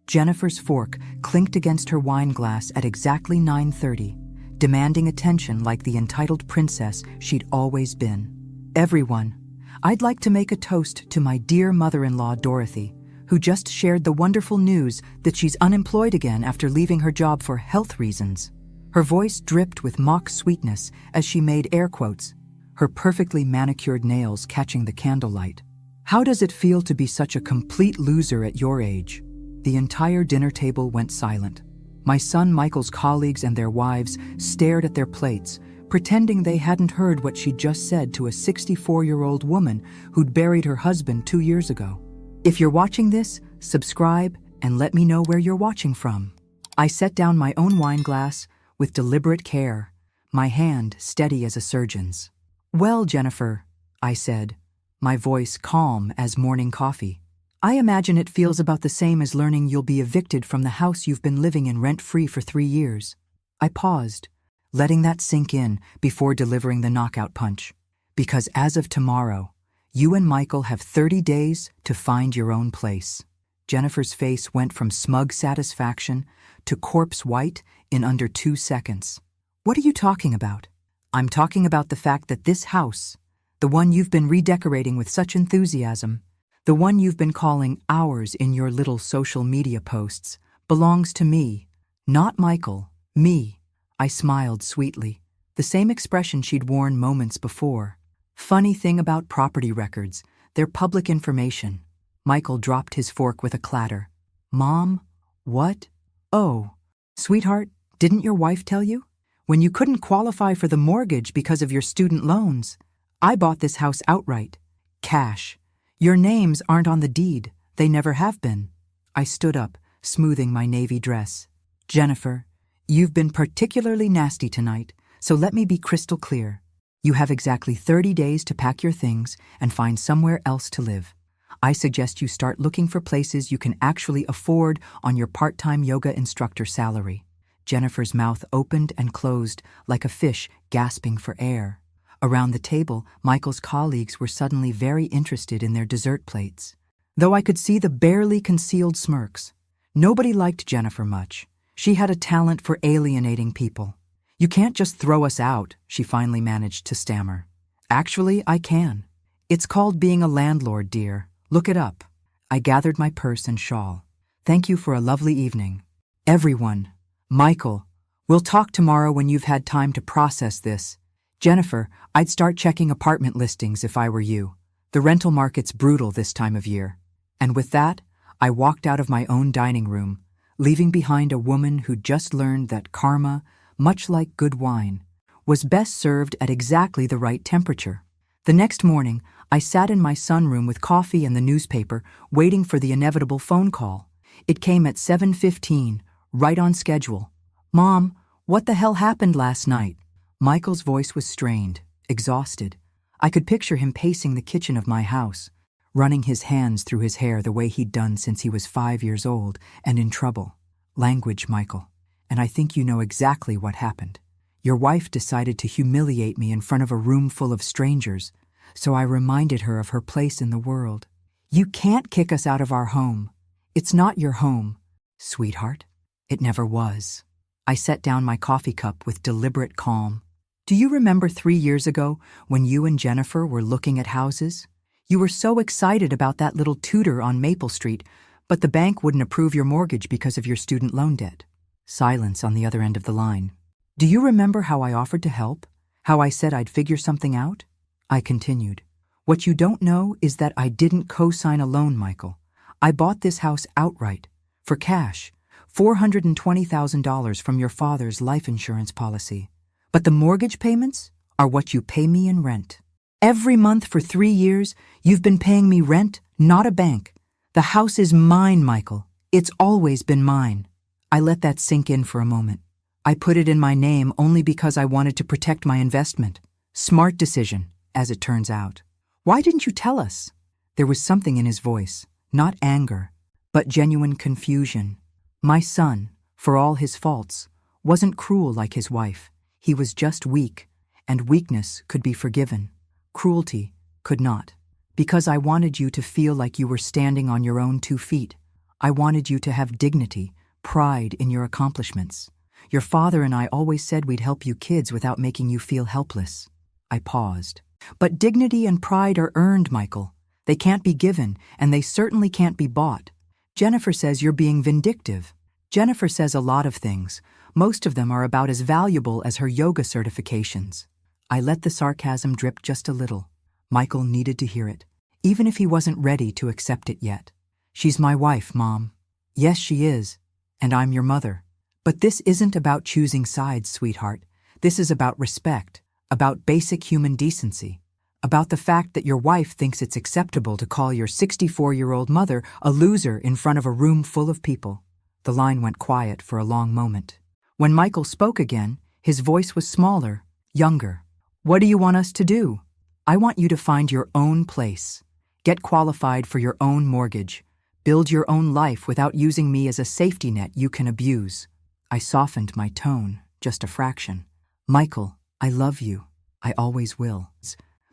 Jennifer's fork clinked against her wine glass at exactly 9:30, demanding attention like the entitled princess she'd always been. "Everyone, I'd like to make a toast to my dear mother-in-law Dorothy, who just shared the wonderful news that she's unemployed again after leaving her job for health reasons." Her voice dripped with mock sweetness as she made air quotes, her perfectly manicured nails catching the candlelight. "How does it feel to be such a complete loser at your age?" The entire dinner table went silent. My son Michael's colleagues and their wives stared at their plates, pretending they hadn't heard what she'd just said to a 64-year-old woman who'd buried her husband 2 years ago. If you're watching this, subscribe and let me know where you're watching from. I set down my own wine glass with deliberate care, my hand steady as a surgeon's. "Well, Jennifer," I said, my voice calm as morning coffee, "I imagine it feels about the same as learning you'll be evicted from the house you've been living in rent-free for 3 years. I paused, letting that sink in before delivering the knockout punch. "Because as of tomorrow, you and Michael have 30 days to find your own place." Jennifer's face went from smug satisfaction to corpse white in under 2 seconds. "What are you talking about?" "I'm talking about the fact that this house, the one you've been redecorating with such enthusiasm, the one you've been calling ours in your little social media posts, belongs to me, not Michael, me." I smiled sweetly, the same expression she'd worn moments before. "Funny thing about property records, they're public information." Michael dropped his fork with a clatter. "Mom, what? Oh, sweetheart, didn't your wife tell you? When you couldn't qualify for the mortgage because of your student loans, I bought this house outright. Cash. Your names aren't on the deed. They never have been." I stood up, smoothing my navy dress. "Jennifer, you've been particularly nasty tonight, so let me be crystal clear. You have exactly 30 days to pack your things and find somewhere else to live. I suggest you start looking for places you can actually afford on your part-time yoga instructor salary." Jennifer's mouth opened and closed like a fish gasping for air. Around the table, Michael's colleagues were suddenly very interested in their dessert plates, though I could see the barely concealed smirks. Nobody liked Jennifer much. She had a talent for alienating people. "You can't just throw us out," she finally managed to stammer. "Actually, I can. It's called being a landlord, dear. Look it up." I gathered my purse and shawl. "Thank you for a lovely evening. Everyone, Michael, we'll talk tomorrow when you've had time to process this. Jennifer, I'd start checking apartment listings if I were you. The rental market's brutal this time of year." And with that, I walked out of my own dining room, leaving behind a woman who'd just learned that karma, much like good wine, was best served at exactly the right temperature. The next morning, I sat in my sunroom with coffee and the newspaper, waiting for the inevitable phone call. It came at 7:15, right on schedule. "Mom, what the hell happened last night?" Michael's voice was strained, exhausted. I could picture him pacing the kitchen of my house, running his hands through his hair the way he'd done since he was 5 years old and in trouble. "Language, Michael. And I think you know exactly what happened. Your wife decided to humiliate me in front of a room full of strangers, so I reminded her of her place in the world. You can't kick us out of our home. It's not your home." "Sweetheart, it never was." I set down my coffee cup with deliberate calm. "Do you remember 3 years ago when you and Jennifer were looking at houses? You were so excited about that little Tudor on Maple Street, but the bank wouldn't approve your mortgage because of your student loan debt." Silence on the other end of the line. "Do you remember how I offered to help? How I said I'd figure something out?" I continued. "What you don't know is that I didn't co-sign a loan, Michael. I bought this house outright, for cash, $420,000 from your father's life insurance policy. But the mortgage payments are what you pay me in rent. Every month for 3 years, you've been paying me rent, not a bank. The house is mine, Michael. It's always been mine." I let that sink in for a moment. I put it in my name only because I wanted to protect my investment. Smart decision, as it turns out. "Why didn't you tell us?" There was something in his voice, not anger, but genuine confusion. My son, for all his faults, wasn't cruel like his wife. He was just weak, and weakness could be forgiven. Cruelty could not. "Because I wanted you to feel like you were standing on your own 2 feet. I wanted you to have dignity, pride in your accomplishments. Your father and I always said we'd help you kids without making you feel helpless. I paused. But dignity and pride are earned, Michael. They can't be given, and they certainly can't be bought. Jennifer says you're being vindictive. Jennifer says a lot of things. Most of them are about as valuable as her yoga certifications. I let the sarcasm drip just a little. Michael needed to hear it, even if he wasn't ready to accept it yet. She's my wife, Mom. Yes, she is. And I'm your mother. But this isn't about choosing sides, sweetheart. This is about respect, about basic human decency, about the fact that your wife thinks it's acceptable to call your 64-year-old mother a loser in front of a room full of people. The line went quiet for a long moment. When Michael spoke again, his voice was smaller, younger. What do you want us to do? I want you to find your own place. Get qualified for your own mortgage. Build your own life without using me as a safety net you can abuse. I softened my tone, just a fraction. Michael, I love you. I always will.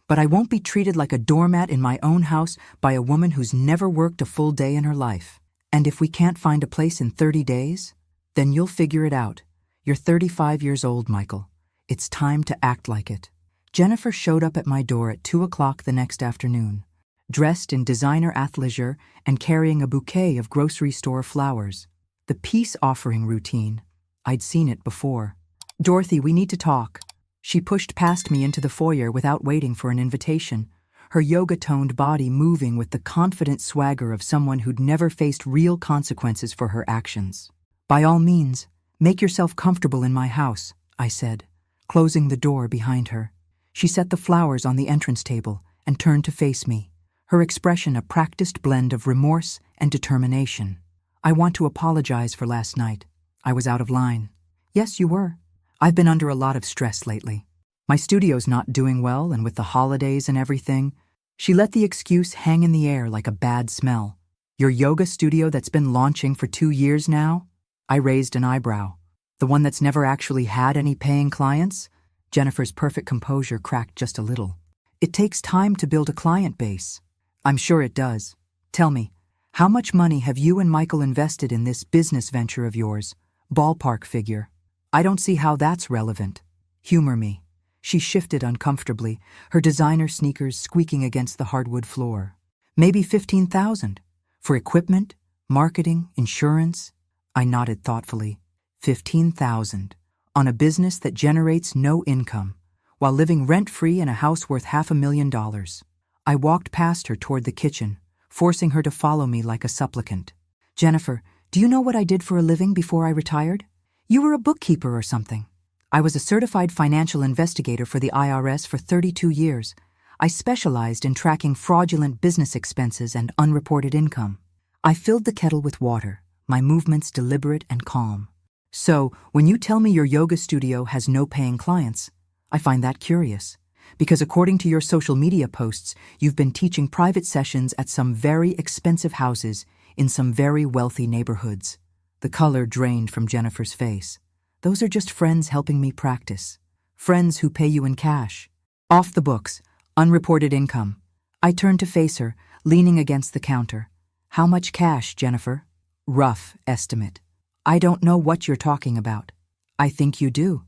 But I won't be treated like a doormat in my own house by a woman who's never worked a full day in her life. And if we can't find a place in 30 days, then you'll figure it out. You're 35 years old, Michael. It's time to act like it. Jennifer showed up at my door at 2 o'clock the next afternoon, dressed in designer athleisure and carrying a bouquet of grocery store flowers. The peace offering routine. I'd seen it before. Dorothy, we need to talk. She pushed past me into the foyer without waiting for an invitation, her yoga-toned body moving with the confident swagger of someone who'd never faced real consequences for her actions. By all means, make yourself comfortable in my house, I said, closing the door behind her. She set the flowers on the entrance table and turned to face me, her expression a practiced blend of remorse and determination. I want to apologize for last night. I was out of line. Yes, you were. I've been under a lot of stress lately. My studio's not doing well, and with the holidays and everything, she let the excuse hang in the air like a bad smell. Your yoga studio that's been launching for 2 years now? I raised an eyebrow. The one that's never actually had any paying clients? Jennifer's perfect composure cracked just a little. It takes time to build a client base. I'm sure it does. Tell me, how much money have you and Michael invested in this business venture of yours? Ballpark figure. I don't see how that's relevant. Humor me. She shifted uncomfortably, her designer sneakers squeaking against the hardwood floor. Maybe 15,000. For equipment, marketing, insurance? I nodded thoughtfully. 15,000. On a business that generates no income, while living rent-free in a house worth $500,000. I walked past her toward the kitchen, forcing her to follow me like a supplicant. Jennifer, do you know what I did for a living before I retired? You were a bookkeeper or something. I was a certified financial investigator for the IRS for 32 years. I specialized in tracking fraudulent business expenses and unreported income. I filled the kettle with water, my movements deliberate and calm. So, when you tell me your yoga studio has no paying clients, I find that curious. Because according to your social media posts, you've been teaching private sessions at some very expensive houses in some very wealthy neighborhoods. The color drained from Jennifer's face. Those are just friends helping me practice. Friends who pay you in cash. Off the books, unreported income. I turned to face her, leaning against the counter. How much cash, Jennifer? Rough estimate. I don't know what you're talking about. I think you do.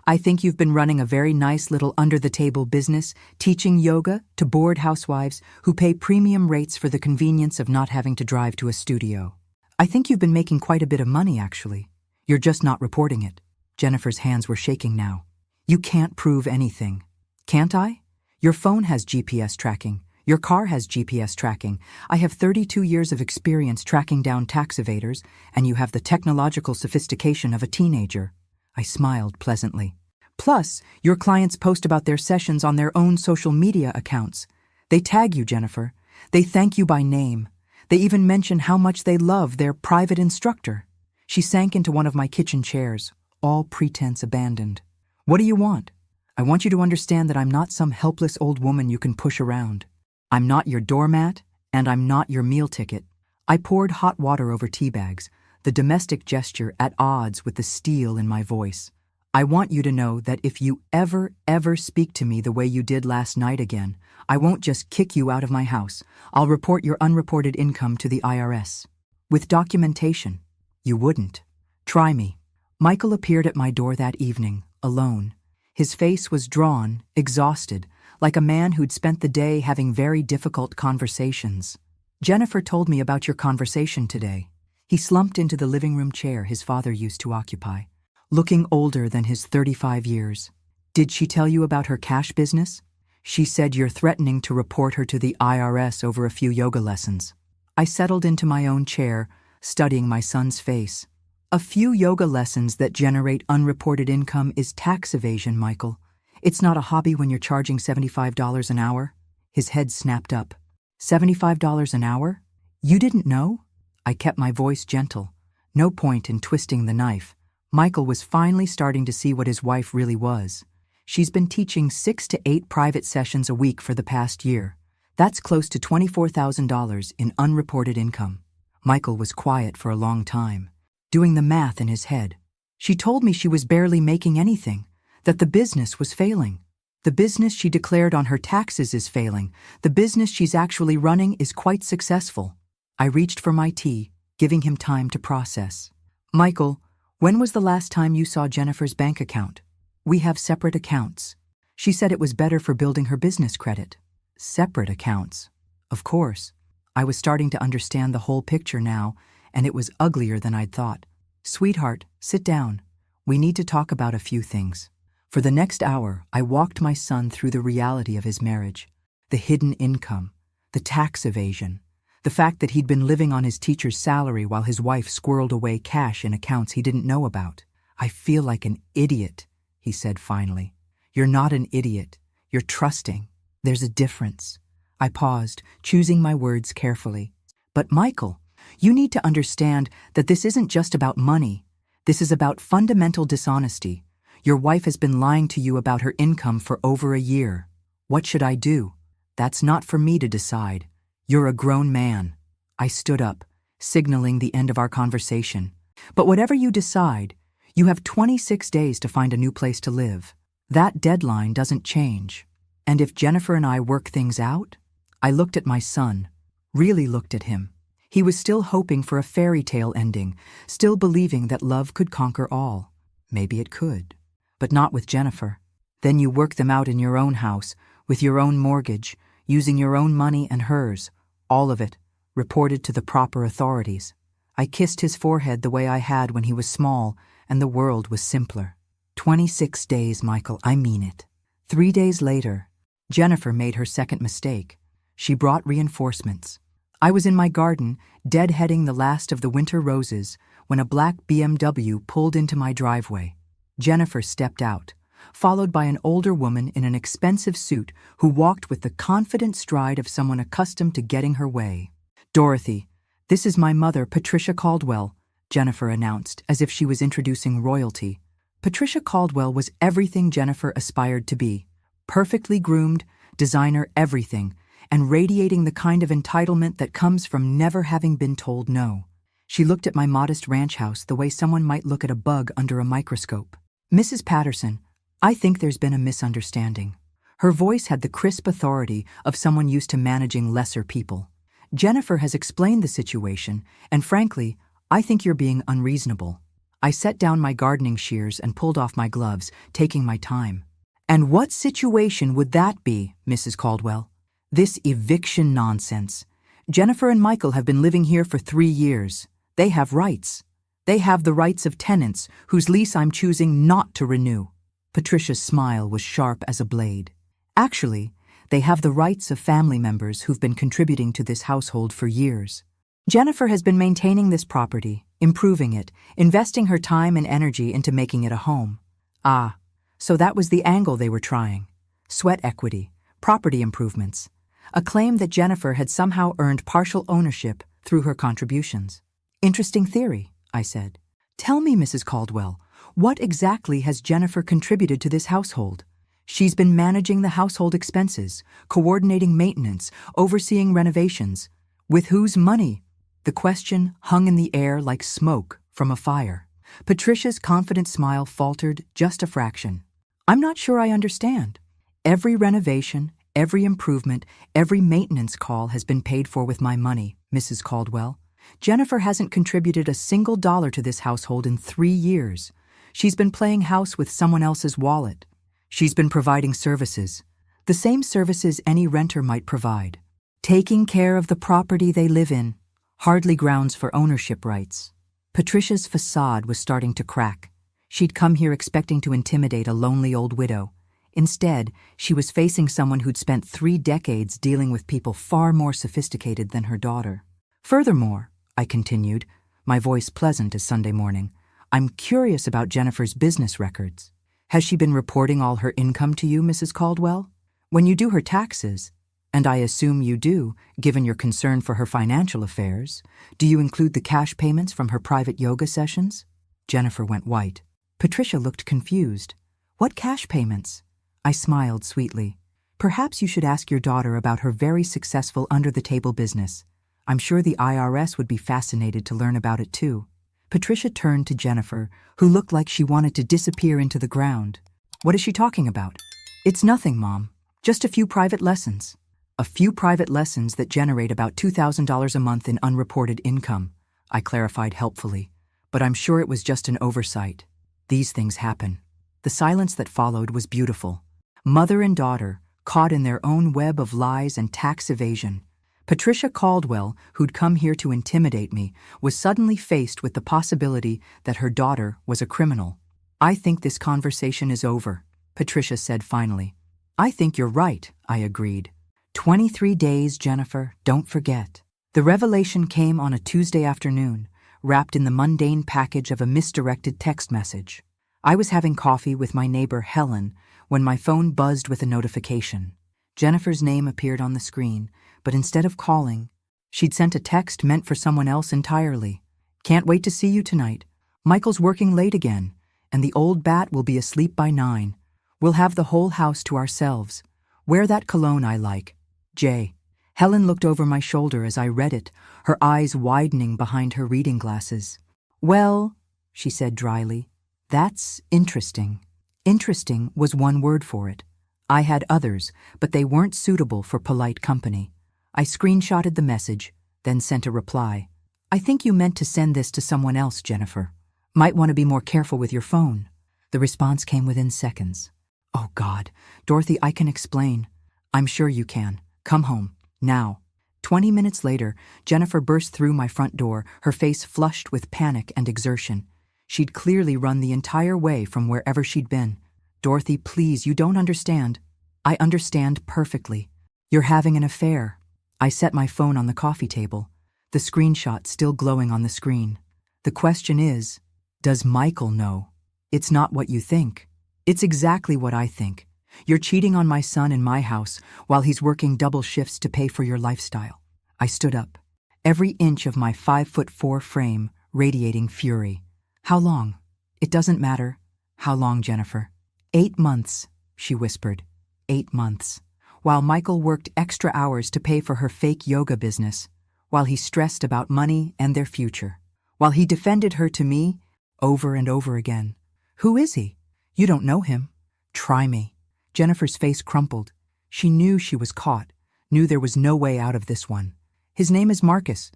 I think you've been running a very nice little under-the-table business, teaching yoga to bored housewives who pay premium rates for the convenience of not having to drive to a studio. I think you've been making quite a bit of money, actually. You're just not reporting it. Jennifer's hands were shaking now. You can't prove anything. Can't I? Your phone has GPS tracking. Your car has GPS tracking. I have 32 years of experience tracking down tax evaders, and you have the technological sophistication of a teenager. I smiled pleasantly. Plus, your clients post about their sessions on their own social media accounts. They tag you, Jennifer. They thank you by name. They even mention how much they love their private instructor. She sank into one of my kitchen chairs, all pretense abandoned. What do you want? I want you to understand that I'm not some helpless old woman you can push around. I'm not your doormat, and I'm not your meal ticket. I poured hot water over tea bags, the domestic gesture at odds with the steel in my voice. I want you to know that if you ever speak to me the way you did last night again, I won't just kick you out of my house. I'll report your unreported income to the IRS. With documentation. You wouldn't. Try me. Michael appeared at my door that evening, alone. His face was drawn, exhausted, like a man who'd spent the day having very difficult conversations. Jennifer told me about your conversation today. He slumped into the living room chair his father used to occupy, looking older than his 35 years. Did she tell you about her cash business? She said you're threatening to report her to the IRS over a few yoga lessons. I settled into my own chair, studying my son's face. A few yoga lessons that generate unreported income is tax evasion, Michael. It's not a hobby when you're charging $75 an hour. His head snapped up. $75 an hour? You didn't know? I kept my voice gentle. No point in twisting the knife. Michael was finally starting to see what his wife really was. She's been teaching 6 to 8 private sessions a week for the past year. That's close to $24,000 in unreported income. Michael was quiet for a long time, doing the math in his head. She told me she was barely making anything, that the business was failing. The business she declared on her taxes is failing. The business she's actually running is quite successful. I reached for my tea, giving him time to process. Michael, when was the last time you saw Jennifer's bank account? We have separate accounts. She said it was better for building her business credit. Separate accounts. Of course. I was starting to understand the whole picture now, and it was uglier than I'd thought. Sweetheart, sit down. We need to talk about a few things. For the next hour, I walked my son through the reality of his marriage, the hidden income, the tax evasion, the fact that he'd been living on his teacher's salary while his wife squirreled away cash in accounts he didn't know about. I feel like an idiot, he said finally. You're not an idiot. You're trusting. There's a difference. I paused, choosing my words carefully. But Michael, you need to understand that this isn't just about money. This is about fundamental dishonesty. Your wife has been lying to you about her income for over a year. What should I do? That's not for me to decide. You're a grown man. I stood up, signaling the end of our conversation. But whatever you decide, you have 26 days to find a new place to live. That deadline doesn't change. And if Jennifer and I work things out? I looked at my son, really looked at him. He was still hoping for a fairy tale ending, still believing that love could conquer all. Maybe it could, but not with Jennifer. Then you work them out in your own house, with your own mortgage, using your own money and hers, all of it, reported to the proper authorities. I kissed his forehead the way I had when he was small, and the world was simpler. 26 days, Michael, I mean it. 3 days later, Jennifer made her second mistake. She brought reinforcements. I was in my garden, deadheading the last of the winter roses, when a black BMW pulled into my driveway. Jennifer stepped out, followed by an older woman in an expensive suit who walked with the confident stride of someone accustomed to getting her way. Dorothy, this is my mother, Patricia Caldwell, Jennifer announced, as if she was introducing royalty. Patricia Caldwell was everything Jennifer aspired to be. Perfectly groomed, designer everything, and radiating the kind of entitlement that comes from never having been told no. She looked at my modest ranch house the way someone might look at a bug under a microscope. Mrs. Patterson, I think there's been a misunderstanding. Her voice had the crisp authority of someone used to managing lesser people. Jennifer has explained the situation, and frankly, I think you're being unreasonable. I set down my gardening shears and pulled off my gloves, taking my time. And what situation would that be, Mrs. Caldwell? This eviction nonsense. Jennifer and Michael have been living here for 3 years. They have rights. They have the rights of tenants whose lease I'm choosing not to renew. Patricia's smile was sharp as a blade. Actually, they have the rights of family members who've been contributing to this household for years. Jennifer has been maintaining this property, improving it, investing her time and energy into making it a home. Ah, so that was the angle they were trying. Sweat equity, property improvements. A claim that Jennifer had somehow earned partial ownership through her contributions. Interesting theory, I said. Tell me, Mrs. Caldwell, what exactly has Jennifer contributed to this household? She's been managing the household expenses, coordinating maintenance, overseeing renovations. With whose money? The question hung in the air like smoke from a fire. Patricia's confident smile faltered just a fraction. I'm not sure I understand. Every renovation, every improvement, every maintenance call has been paid for with my money, Mrs. Caldwell. Jennifer hasn't contributed a single dollar to this household in 3 years. She's been playing house with someone else's wallet. She's been providing services, the same services any renter might provide. Taking care of the property they live in, hardly grounds for ownership rights. Patricia's facade was starting to crack. She'd come here expecting to intimidate a lonely old widow. Instead, she was facing someone who'd spent 3 decades dealing with people far more sophisticated than her daughter. Furthermore, I continued, my voice pleasant as Sunday morning, I'm curious about Jennifer's business records. Has she been reporting all her income to you, Mrs. Caldwell? When you do her taxes, and I assume you do, given your concern for her financial affairs, do you include the cash payments from her private yoga sessions? Jennifer went white. Patricia looked confused. What cash payments? I smiled sweetly. Perhaps you should ask your daughter about her very successful under-the-table business. I'm sure the IRS would be fascinated to learn about it too. Patricia turned to Jennifer, who looked like she wanted to disappear into the ground. What is she talking about? It's nothing, Mom. Just a few private lessons. A few private lessons that generate about $2,000 a month in unreported income, I clarified helpfully. But I'm sure it was just an oversight. These things happen. The silence that followed was beautiful. Mother and daughter, caught in their own web of lies and tax evasion. Patricia Caldwell, who'd come here to intimidate me, was suddenly faced with the possibility that her daughter was a criminal. I think this conversation is over, Patricia said finally. I think you're right, I agreed. 23 days, Jennifer, don't forget. The revelation came on a Tuesday afternoon, wrapped in the mundane package of a misdirected text message. I was having coffee with my neighbor Helen when my phone buzzed with a notification. Jennifer's name appeared on the screen, but instead of calling, she'd sent a text meant for someone else entirely. Can't wait to see you tonight. Michael's working late again, and the old bat will be asleep by 9. We'll have the whole house to ourselves. Wear that cologne I like. J. Helen looked over my shoulder as I read it, her eyes widening behind her reading glasses. Well, she said dryly, that's interesting. Interesting was one word for it. I had others, but they weren't suitable for polite company. I screenshotted the message, then sent a reply. I think you meant to send this to someone else, Jennifer. Might want to be more careful with your phone. The response came within seconds. Oh God, Dorothy, I can explain. I'm sure you can. Come home, now. 20 minutes later, Jennifer burst through my front door, her face flushed with panic and exertion. She'd clearly run the entire way from wherever she'd been. Dorothy, please, you don't understand. I understand perfectly. You're having an affair. I set my phone on the coffee table, the screenshot still glowing on the screen. The question is, does Michael know? It's not what you think. It's exactly what I think. You're cheating on my son in my house while he's working double shifts to pay for your lifestyle. I stood up, every inch of my 5'4" frame radiating fury. How long? It doesn't matter. How long, Jennifer? 8 months, she whispered. 8 months. While Michael worked extra hours to pay for her fake yoga business, while he stressed about money and their future, while he defended her to me over and over again. Who is he? You don't know him. Try me. Jennifer's face crumpled. She knew she was caught, knew there was no way out of this one. His name is Marcus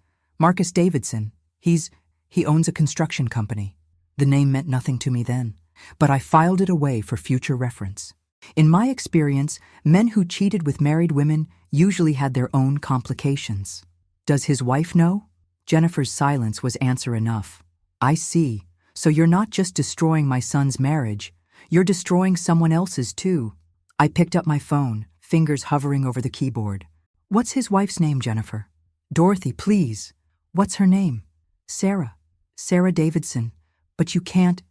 Davidson. He owns a construction company. The name meant nothing to me then, but I filed it away for future reference. In my experience, men who cheated with married women usually had their own complications. Does his wife know? Jennifer's silence was answer enough. I see. So you're not just destroying my son's marriage, you're destroying someone else's too. I picked up my phone, fingers hovering over the keyboard. What's his wife's name, Jennifer? Dorothy, please. What's her name? Sarah. Sarah Davidson. But you can't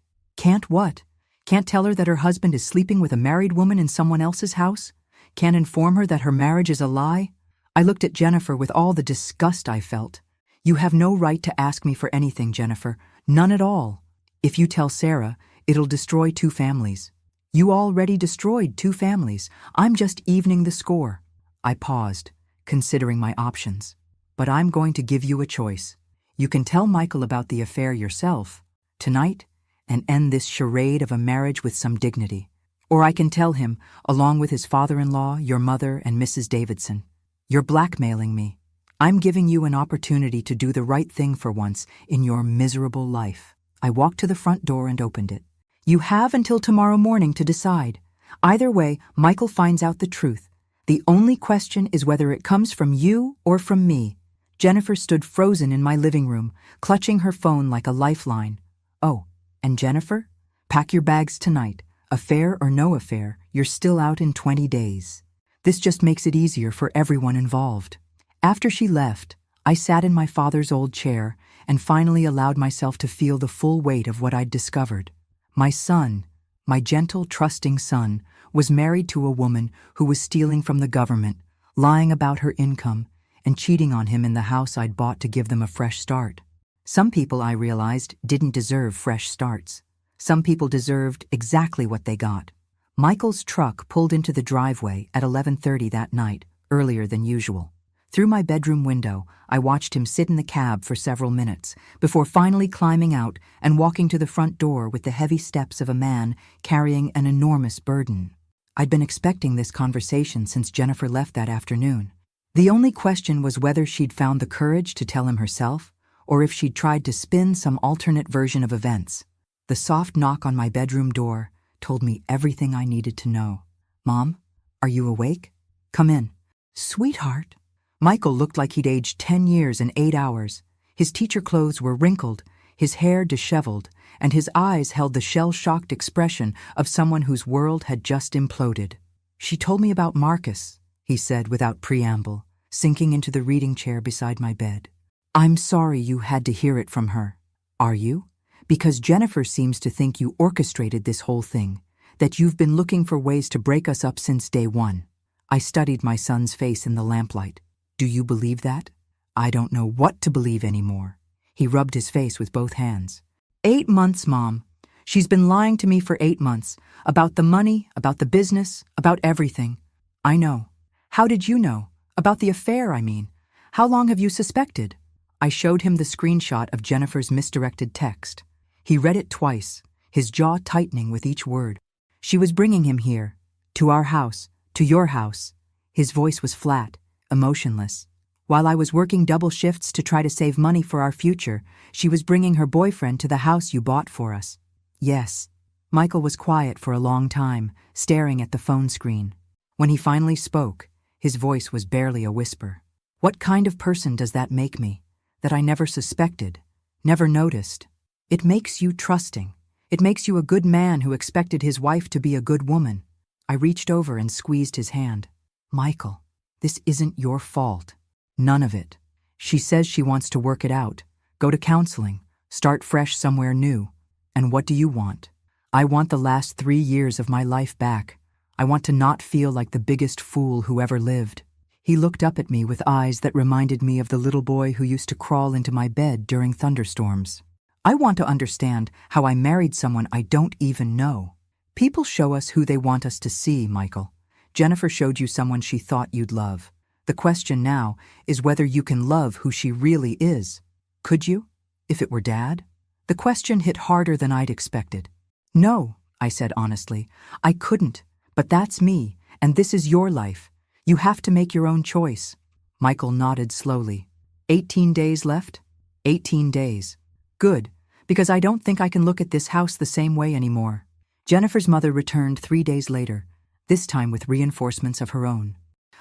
what? Can't tell her that her husband is sleeping with a married woman in someone else's house? Can't inform her that her marriage is a lie? I looked at Jennifer with all the disgust I felt. You have no right to ask me for anything, Jennifer. None at all. If you tell Sarah, it'll destroy 2 families. You already destroyed 2 families. I'm just evening the score. I paused, considering my options. But I'm going to give you a choice. You can tell Michael about the affair yourself, tonight, and end this charade of a marriage with some dignity. Or I can tell him, along with his father-in-law, your mother, and Mrs. Davidson. You're blackmailing me. I'm giving you an opportunity to do the right thing for once in your miserable life. I walked to the front door and opened it. You have until tomorrow morning to decide. Either way, Michael finds out the truth. The only question is whether it comes from you or from me. Jennifer stood frozen in my living room, clutching her phone like a lifeline. Oh, and Jennifer? Pack your bags tonight. Affair or no affair, you're still out in 20 days. This just makes it easier for everyone involved. After she left, I sat in my father's old chair and finally allowed myself to feel the full weight of what I'd discovered. My son, my gentle, trusting son, was married to a woman who was stealing from the government, lying about her income, and cheating on him in the house I'd bought to give them a fresh start. Some people, I realized, didn't deserve fresh starts. Some people deserved exactly what they got. Michael's truck pulled into the driveway at 11:30 that night, earlier than usual. Through my bedroom window, I watched him sit in the cab for several minutes, before finally climbing out and walking to the front door with the heavy steps of a man carrying an enormous burden. I'd been expecting this conversation since Jennifer left that afternoon. The only question was whether she'd found the courage to tell him herself, or if she'd tried to spin some alternate version of events. The soft knock on my bedroom door told me everything I needed to know. Mom, are you awake? Come in. Sweetheart. Michael looked like he'd aged 10 years in 8 hours. His teacher clothes were wrinkled, his hair disheveled, and his eyes held the shell-shocked expression of someone whose world had just imploded. She told me about Marcus, he said without preamble, sinking into the reading chair beside my bed. I'm sorry you had to hear it from her. Are you? Because Jennifer seems to think you orchestrated this whole thing, that you've been looking for ways to break us up since day one. I studied my son's face in the lamplight. Do you believe that? I don't know what to believe anymore. He rubbed his face with both hands. 8 months, Mom. She's been lying to me for 8 months. About the money, about the business, about everything. I know. How did you know? About the affair, I mean. How long have you suspected? I showed him the screenshot of Jennifer's misdirected text. He read it twice, his jaw tightening with each word. She was bringing him here, to our house, to your house. His voice was flat, emotionless. While I was working double shifts to try to save money for our future, she was bringing her boyfriend to the house you bought for us. Yes. Michael was quiet for a long time, staring at the phone screen. When he finally spoke, his voice was barely a whisper. What kind of person does that make me? That I never suspected, never noticed. It makes you trusting. It makes you a good man who expected his wife to be a good woman. I reached over and squeezed his hand. Michael, this isn't your fault. None of it. She says she wants to work it out, go to counseling, start fresh somewhere new. And what do you want? I want the last 3 years of my life back. I want to not feel like the biggest fool who ever lived. He looked up at me with eyes that reminded me of the little boy who used to crawl into my bed during thunderstorms. I want to understand how I married someone I don't even know. People show us who they want us to see, Michael. Jennifer showed you someone she thought you'd love. The question now is whether you can love who she really is. Could you, if it were Dad? The question hit harder than I'd expected. No, I said honestly. I couldn't, but that's me, and this is your life. You have to make your own choice. Michael nodded slowly. 18 days left? 18 days. Good, because I don't think I can look at this house the same way anymore. Jennifer's mother returned 3 days later, this time with reinforcements of her own.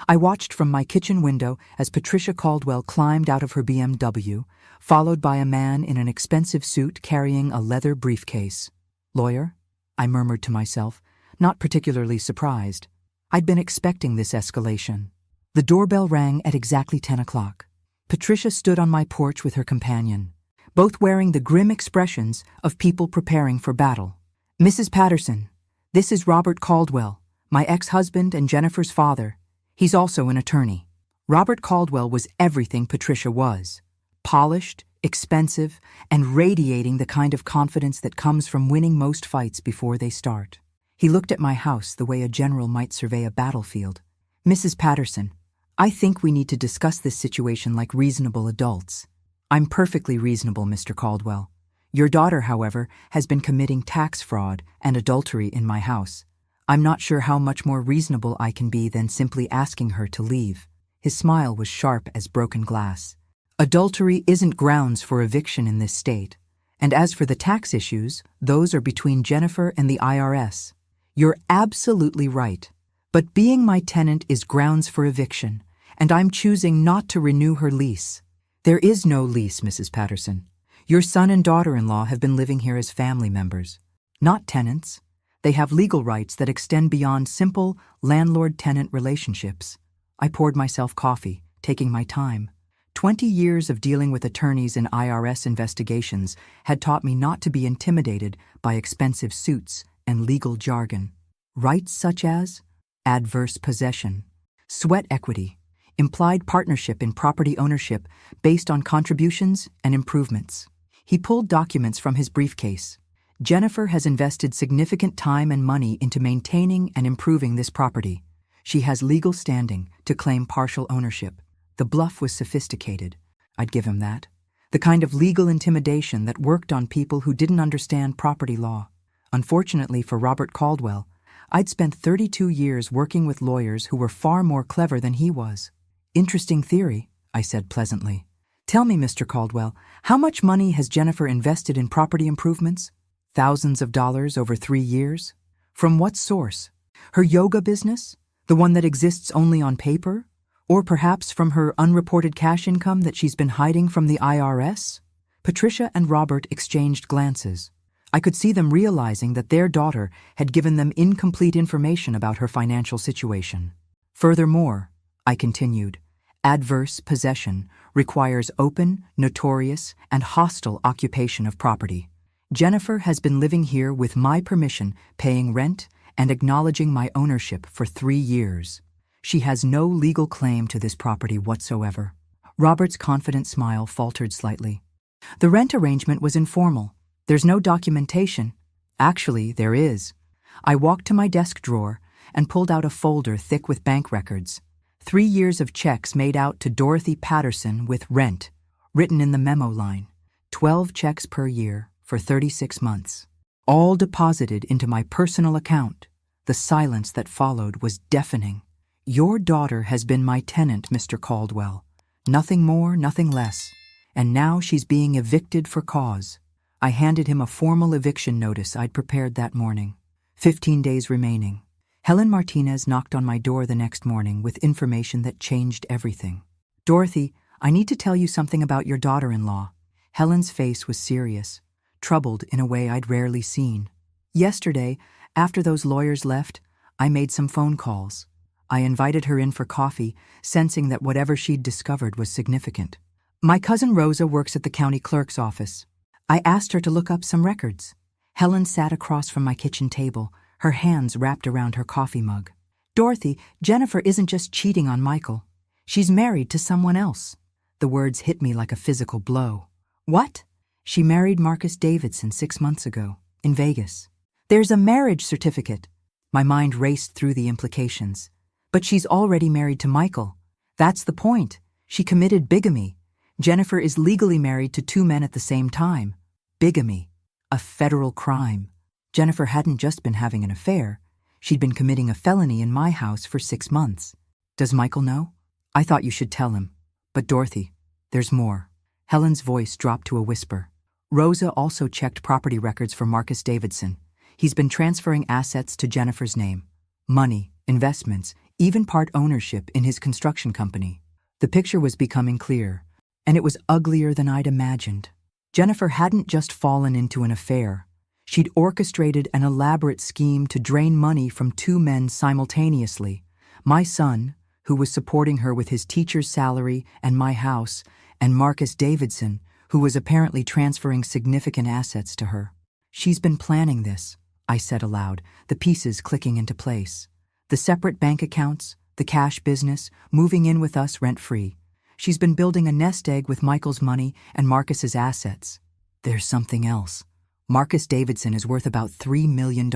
I watched from my kitchen window as Patricia Caldwell climbed out of her BMW, followed by a man in an expensive suit carrying a leather briefcase. Lawyer? I murmured to myself, not particularly surprised. I'd been expecting this escalation. The doorbell rang at exactly 10 o'clock. Patricia stood on my porch with her companion, both wearing the grim expressions of people preparing for battle. Mrs. Patterson, this is Robert Caldwell, my ex-husband and Jennifer's father. He's also an attorney. Robert Caldwell was everything Patricia was. Polished, expensive, and radiating the kind of confidence that comes from winning most fights before they start. He looked at my house the way a general might survey a battlefield. Mrs. Patterson, I think we need to discuss this situation like reasonable adults. I'm perfectly reasonable, Mr. Caldwell. Your daughter, however, has been committing tax fraud and adultery in my house. I'm not sure how much more reasonable I can be than simply asking her to leave. His smile was sharp as broken glass. Adultery isn't grounds for eviction in this state. And as for the tax issues, those are between Jennifer and the IRS. You're absolutely right. But being my tenant is grounds for eviction, and I'm choosing not to renew her lease. There is no lease, Mrs. Patterson. Your son and daughter-in-law have been living here as family members, not tenants. They have legal rights that extend beyond simple landlord-tenant relationships. I poured myself coffee, taking my time. 20 years of dealing with attorneys in IRS investigations had taught me not to be intimidated by expensive suits and legal jargon. Rights such as adverse possession, sweat equity, implied partnership in property ownership based on contributions and improvements. He pulled documents from his briefcase. Jennifer has invested significant time and money into maintaining and improving this property. She has legal standing to claim partial ownership. The bluff was sophisticated. I'd give him that. The kind of legal intimidation that worked on people who didn't understand property law. Unfortunately for Robert Caldwell, I'd spent 32 years working with lawyers who were far more clever than he was. Interesting theory, I said pleasantly. Tell me, Mr. Caldwell, how much money has Jennifer invested in property improvements? Thousands of dollars over 3 years? From what source? Her yoga business? The one that exists only on paper? Or perhaps from her unreported cash income that she's been hiding from the IRS? Patricia and Robert exchanged glances. I could see them realizing that their daughter had given them incomplete information about her financial situation. Furthermore, I continued, adverse possession requires open, notorious, and hostile occupation of property. Jennifer has been living here with my permission, paying rent, and acknowledging my ownership for 3 years. She has no legal claim to this property whatsoever. Robert's confident smile faltered slightly. The rent arrangement was informal. There's no documentation. Actually, there is. I walked to my desk drawer and pulled out a folder thick with bank records. 3 years of checks made out to Dorothy Patterson with rent, written in the memo line. 12 checks per year for 36 months. All deposited into my personal account. The silence that followed was deafening. Your daughter has been my tenant, Mr. Caldwell. Nothing more, nothing less. And now she's being evicted for cause. I handed him a formal eviction notice I'd prepared that morning. 15 days remaining. Helen Martinez knocked on my door the next morning with information that changed everything. Dorothy, I need to tell you something about your daughter-in-law. Helen's face was serious, troubled in a way I'd rarely seen. Yesterday, after those lawyers left, I made some phone calls. I invited her in for coffee, sensing that whatever she'd discovered was significant. My cousin Rosa works at the county clerk's office. I asked her to look up some records. Helen sat across from my kitchen table, her hands wrapped around her coffee mug. Dorothy, Jennifer isn't just cheating on Michael. She's married to someone else. The words hit me like a physical blow. What? She married Marcus Davidson 6 months ago, in Vegas. There's a marriage certificate. My mind raced through the implications. But she's already married to Michael. That's the point. She committed bigamy. Jennifer is legally married to 2 men at the same time. Bigamy. A federal crime. Jennifer hadn't just been having an affair. She'd been committing a felony in my house for 6 months. Does Michael know? I thought you should tell him. But Dorothy, there's more. Helen's voice dropped to a whisper. Rosa also checked property records for Marcus Davidson. He's been transferring assets to Jennifer's name. Money, investments, even part ownership in his construction company. The picture was becoming clear, and it was uglier than I'd imagined. Jennifer hadn't just fallen into an affair. She'd orchestrated an elaborate scheme to drain money from 2 men simultaneously. My son, who was supporting her with his teacher's salary and my house, and Marcus Davidson, who was apparently transferring significant assets to her. She's been planning this, I said aloud, the pieces clicking into place. The separate bank accounts, the cash business, moving in with us rent-free. She's been building a nest egg with Michael's money and Marcus's assets. There's something else. Marcus Davidson is worth about $3 million.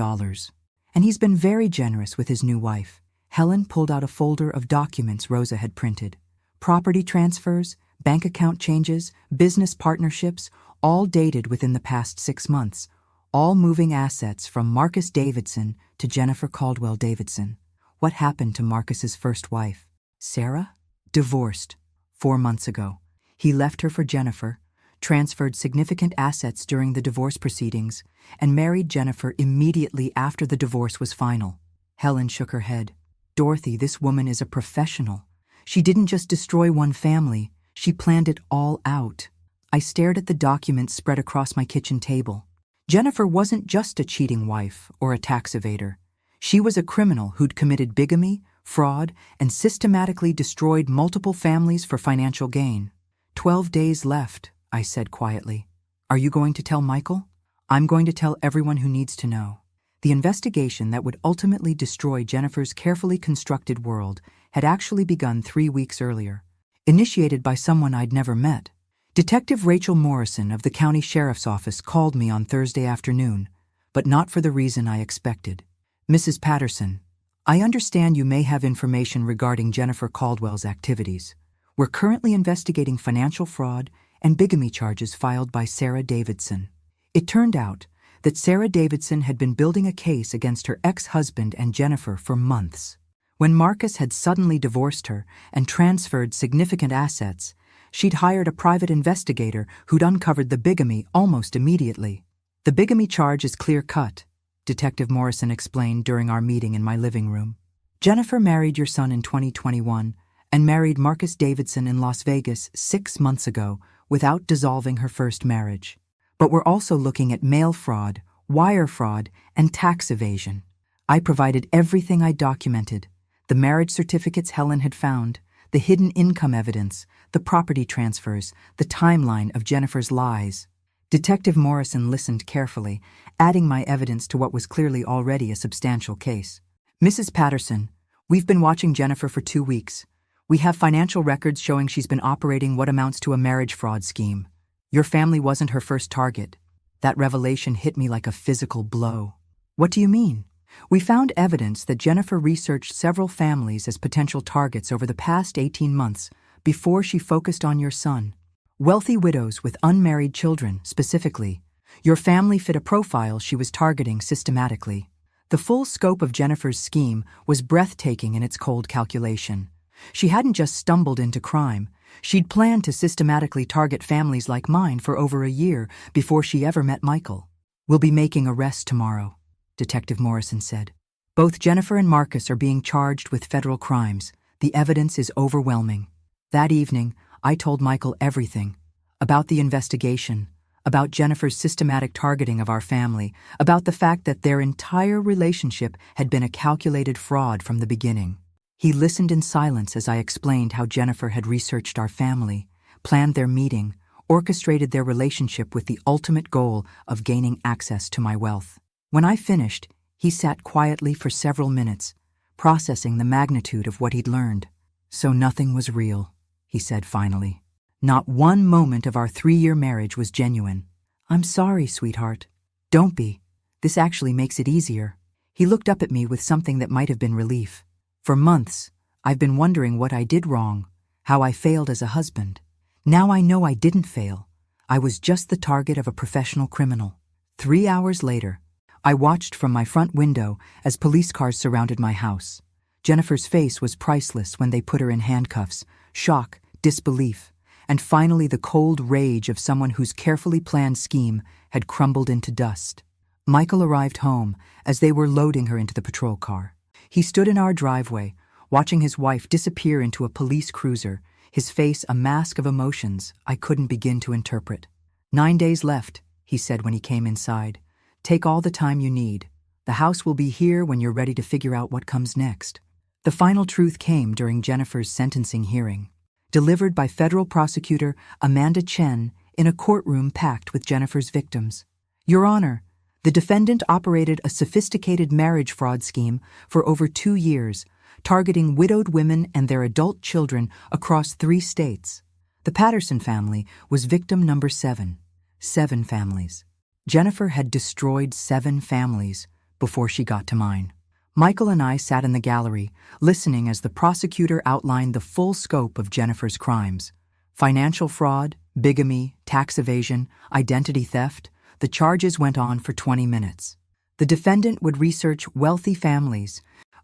And he's been very generous with his new wife. Helen pulled out a folder of documents Rosa had printed. Property transfers, bank account changes, business partnerships, all dated within the past 6 months. All moving assets from Marcus Davidson to Jennifer Caldwell Davidson. What happened to Marcus's first wife? Sarah? Divorced. 4 months ago. He left her for Jennifer, transferred significant assets during the divorce proceedings, and married Jennifer immediately after the divorce was final. Helen shook her head. Dorothy, this woman is a professional. She didn't just destroy one family, she planned it all out. I stared at the documents spread across my kitchen table. Jennifer wasn't just a cheating wife or a tax evader. She was a criminal who'd committed bigamy, fraud, and systematically destroyed multiple families for financial gain. 12 days left, I said quietly. Are you going to tell Michael? I'm going to tell everyone who needs to know. The investigation that would ultimately destroy Jennifer's carefully constructed world had actually begun 3 weeks earlier, initiated by someone I'd never met. Detective Rachel Morrison of the county sheriff's office called me on Thursday afternoon, but not for the reason I expected. Mrs. Patterson, I understand you may have information regarding Jennifer Caldwell's activities. We're currently investigating financial fraud and bigamy charges filed by Sarah Davidson. It turned out that Sarah Davidson had been building a case against her ex-husband and Jennifer for months. When Marcus had suddenly divorced her and transferred significant assets, she'd hired a private investigator who'd uncovered the bigamy almost immediately. The bigamy charge is clear-cut, Detective Morrison explained during our meeting in my living room. Jennifer married your son in 2021 and married Marcus Davidson in Las Vegas 6 months ago without dissolving her first marriage. But we're also looking at mail fraud, wire fraud, and tax evasion. I provided everything I documented: the marriage certificates Helen had found, the hidden income evidence, the property transfers, the timeline of Jennifer's lies. Detective Morrison listened carefully, adding my evidence to what was clearly already a substantial case. Mrs. Patterson, we've been watching Jennifer for 2 weeks. We have financial records showing she's been operating what amounts to a marriage fraud scheme. Your family wasn't her first target. That revelation hit me like a physical blow. What do you mean? We found evidence that Jennifer researched several families as potential targets over the past 18 months before she focused on your son. Wealthy widows with unmarried children, specifically. Your family fit a profile she was targeting systematically. The full scope of Jennifer's scheme was breathtaking in its cold calculation. She hadn't just stumbled into crime. She'd planned to systematically target families like mine for over a year before she ever met Michael. We'll be making arrests tomorrow, Detective Morrison said. Both Jennifer and Marcus are being charged with federal crimes. The evidence is overwhelming. That evening, I told Michael everything. About the investigation, about Jennifer's systematic targeting of our family, about the fact that their entire relationship had been a calculated fraud from the beginning. He listened in silence as I explained how Jennifer had researched our family, planned their meeting, orchestrated their relationship with the ultimate goal of gaining access to my wealth. When I finished, he sat quietly for several minutes, processing the magnitude of what he'd learned. So nothing was real, he said finally. Not one moment of our 3-year marriage was genuine. I'm sorry, sweetheart. Don't be. This actually makes it easier. He looked up at me with something that might have been relief. For months, I've been wondering what I did wrong, how I failed as a husband. Now I know I didn't fail. I was just the target of a professional criminal. 3 hours later, I watched from my front window as police cars surrounded my house. Jennifer's face was priceless when they put her in handcuffs, shock, disbelief, and finally the cold rage of someone whose carefully planned scheme had crumbled into dust. Michael arrived home as they were loading her into the patrol car. He stood in our driveway, watching his wife disappear into a police cruiser, his face a mask of emotions I couldn't begin to interpret. 9 days left, he said when he came inside. Take all the time you need. The house will be here when you're ready to figure out what comes next. The final truth came during Jennifer's sentencing hearing, delivered by federal prosecutor Amanda Chen in a courtroom packed with Jennifer's victims. Your Honor, the defendant operated a sophisticated marriage fraud scheme for over 2 years, targeting widowed women and their adult children across 3 states. The Patterson family was victim number 7. 7 families. Jennifer had destroyed 7 families before she got to mine. Michael and I sat in the gallery, listening as the prosecutor outlined the full scope of Jennifer's crimes. Financial fraud, bigamy, tax evasion, identity theft. The charges went on for 20 minutes. The defendant would research wealthy families,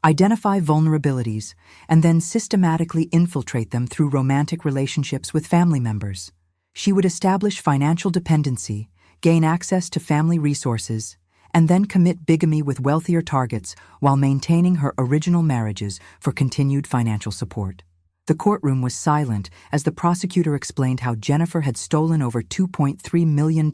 identify vulnerabilities, and then systematically infiltrate them through romantic relationships with family members. She would establish financial dependency, gain access to family resources, and then commit bigamy with wealthier targets while maintaining her original marriages for continued financial support. The courtroom was silent as the prosecutor explained how Jennifer had stolen over $2.3 million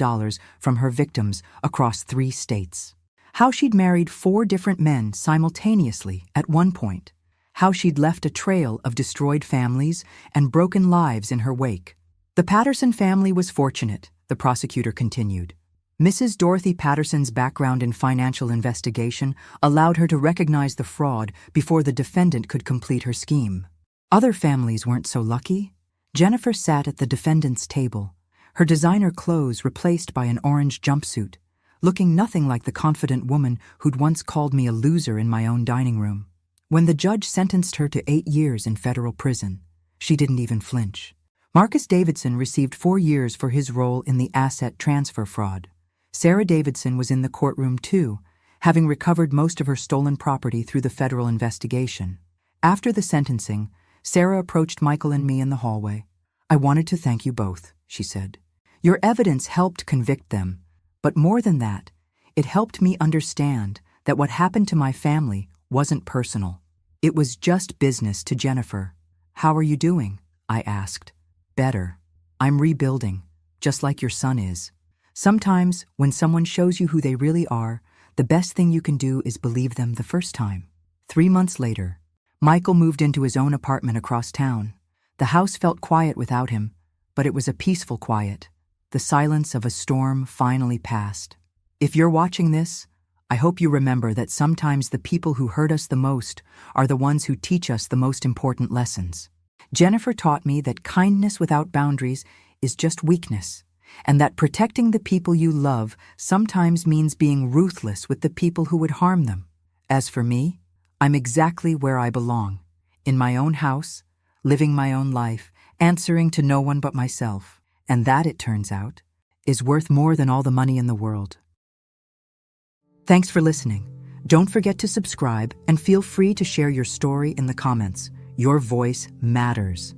from her victims across 3 states. How she'd married 4 different men simultaneously at one point. How she'd left a trail of destroyed families and broken lives in her wake. The Patterson family was fortunate, the prosecutor continued. Mrs. Dorothy Patterson's background in financial investigation allowed her to recognize the fraud before the defendant could complete her scheme. Other families weren't so lucky. Jennifer sat at the defendant's table, her designer clothes replaced by an orange jumpsuit, looking nothing like the confident woman who'd once called me a loser in my own dining room. When the judge sentenced her to 8 years in federal prison, she didn't even flinch. Marcus Davidson received 4 years for his role in the asset transfer fraud. Sarah Davidson was in the courtroom too, having recovered most of her stolen property through the federal investigation. After the sentencing, Sarah approached Michael and me in the hallway. "I wanted to thank you both," she said. "Your evidence helped convict them, but more than that, it helped me understand that what happened to my family wasn't personal. It was just business to Jennifer." "How are you doing?" I asked. "Better. I'm rebuilding, just like your son is." Sometimes, when someone shows you who they really are, the best thing you can do is believe them the first time. 3 months later, Michael moved into his own apartment across town. The house felt quiet without him, but it was a peaceful quiet. The silence of a storm finally passed. If you're watching this, I hope you remember that sometimes the people who hurt us the most are the ones who teach us the most important lessons. Jennifer taught me that kindness without boundaries is just weakness, and that protecting the people you love sometimes means being ruthless with the people who would harm them. As for me, I'm exactly where I belong, in my own house, living my own life, answering to no one but myself. And that, it turns out, is worth more than all the money in the world. Thanks for listening. Don't forget to subscribe and feel free to share your story in the comments. Your voice matters.